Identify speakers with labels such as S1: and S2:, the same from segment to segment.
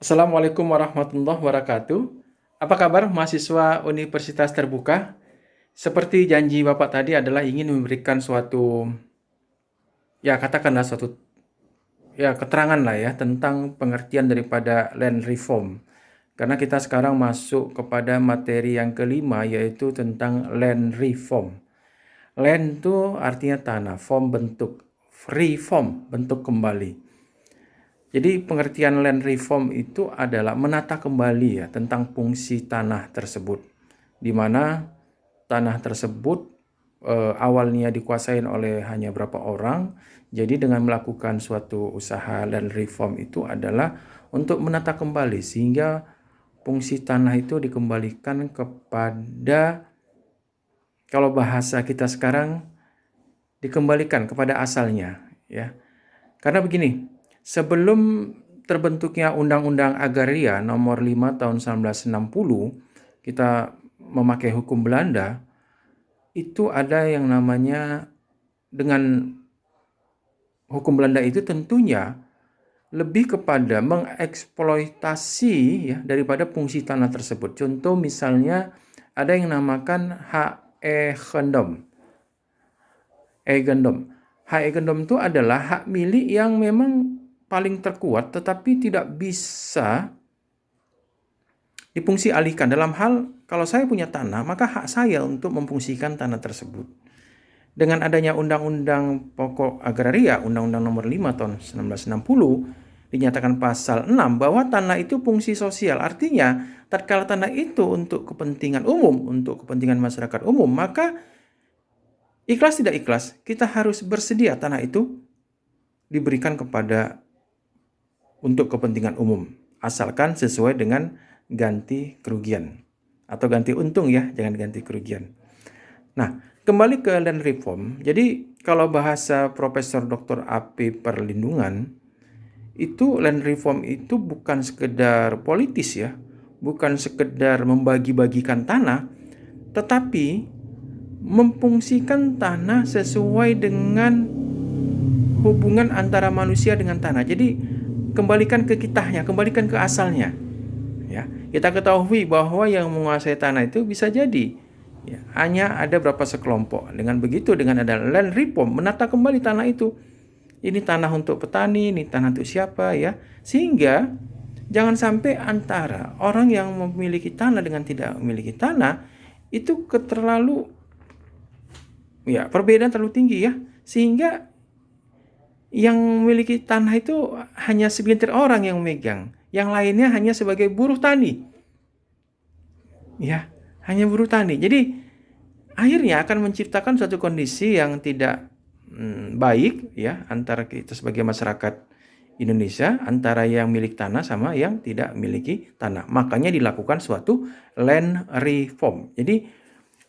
S1: Assalamualaikum warahmatullahi wabarakatuh. Apa kabar mahasiswa Universitas Terbuka? Seperti janji Bapak tadi adalah ingin memberikan suatu, ya katakanlah suatu, ya keterangan lah ya tentang pengertian daripada land reform. Karena kita sekarang masuk kepada materi yang kelima yaitu tentang land reform. Land itu artinya tanah, form bentuk, reform bentuk kembali. Jadi pengertian land reform itu adalah menata kembali ya tentang fungsi tanah tersebut, di mana tanah tersebut awalnya dikuasai oleh hanya berapa orang. Jadi dengan melakukan suatu usaha land reform itu adalah untuk menata kembali sehingga fungsi tanah itu dikembalikan kepada, kalau bahasa kita sekarang, dikembalikan kepada asalnya ya. Karena begini, sebelum terbentuknya Undang-Undang Agraria nomor 5 tahun 1960, kita memakai hukum Belanda, itu ada yang namanya, dengan hukum Belanda itu tentunya lebih kepada mengeksploitasi ya daripada fungsi tanah tersebut. Contoh misalnya ada yang namakan hak eigendom. Hak eigendom itu adalah hak milik yang memang paling terkuat tetapi tidak bisa difungsi alihkan. Dalam hal kalau saya punya tanah, maka hak saya untuk memfungsikan tanah tersebut. Dengan adanya Undang-Undang Pokok Agraria, Undang-Undang nomor 5 tahun 1960, dinyatakan pasal 6 bahwa tanah itu fungsi sosial. Artinya, tatkala tanah itu untuk kepentingan umum, untuk kepentingan masyarakat umum, maka ikhlas tidak ikhlas, kita harus bersedia tanah itu diberikan kepada untuk kepentingan umum, asalkan sesuai dengan ganti kerugian atau ganti untung ya, jangan ganti kerugian. Nah, kembali ke land reform. Jadi kalau bahasa Profesor Dr. AP Perlindungan, itu land reform itu bukan sekedar politis ya, bukan sekedar membagi-bagikan tanah, tetapi memfungsikan tanah sesuai dengan hubungan antara manusia dengan tanah. Jadi kembalikan ke kitanya, kembalikan ke asalnya. Ya, kita ketahui bahwa yang menguasai tanah itu bisa jadi ya, hanya ada berapa sekelompok. Dengan begitu, dengan ada land reform, menata kembali tanah itu. Ini tanah untuk petani, ini tanah untuk siapa ya. Sehingga jangan sampai antara orang yang memiliki tanah dengan tidak memiliki tanah itu perbedaan terlalu tinggi ya. Sehingga yang memiliki tanah itu hanya segelintir orang yang memegang. Yang lainnya hanya sebagai buruh tani. Ya, hanya buruh tani. Jadi akhirnya akan menciptakan suatu kondisi yang tidak baik ya antara kita sebagai masyarakat Indonesia, antara yang milik tanah sama yang tidak memiliki tanah. Makanya dilakukan suatu land reform. Jadi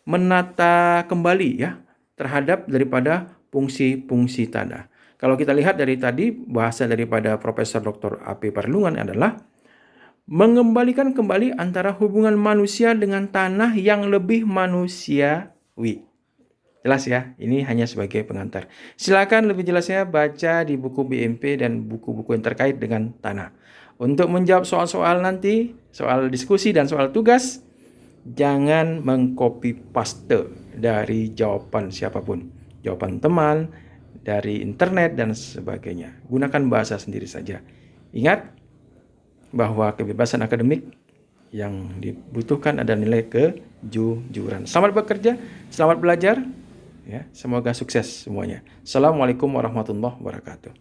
S1: menata kembali ya terhadap daripada fungsi-fungsi tanah. Kalau kita lihat dari tadi, bahasa daripada Profesor Dr. AP Perlindungan adalah mengembalikan kembali antara hubungan manusia dengan tanah yang lebih manusiawi. Jelas ya, ini hanya sebagai pengantar. Silakan lebih jelasnya baca di buku BMP dan buku-buku yang terkait dengan tanah. Untuk menjawab soal-soal nanti, soal diskusi dan soal tugas, jangan mengcopy paste dari jawaban siapapun. Jawaban teman, dari internet dan sebagainya. Gunakan bahasa sendiri saja. Ingat bahwa kebebasan akademik yang dibutuhkan adalah nilai kejujuran. Selamat bekerja, selamat belajar. Ya, semoga sukses semuanya. Assalamualaikum warahmatullahi wabarakatuh.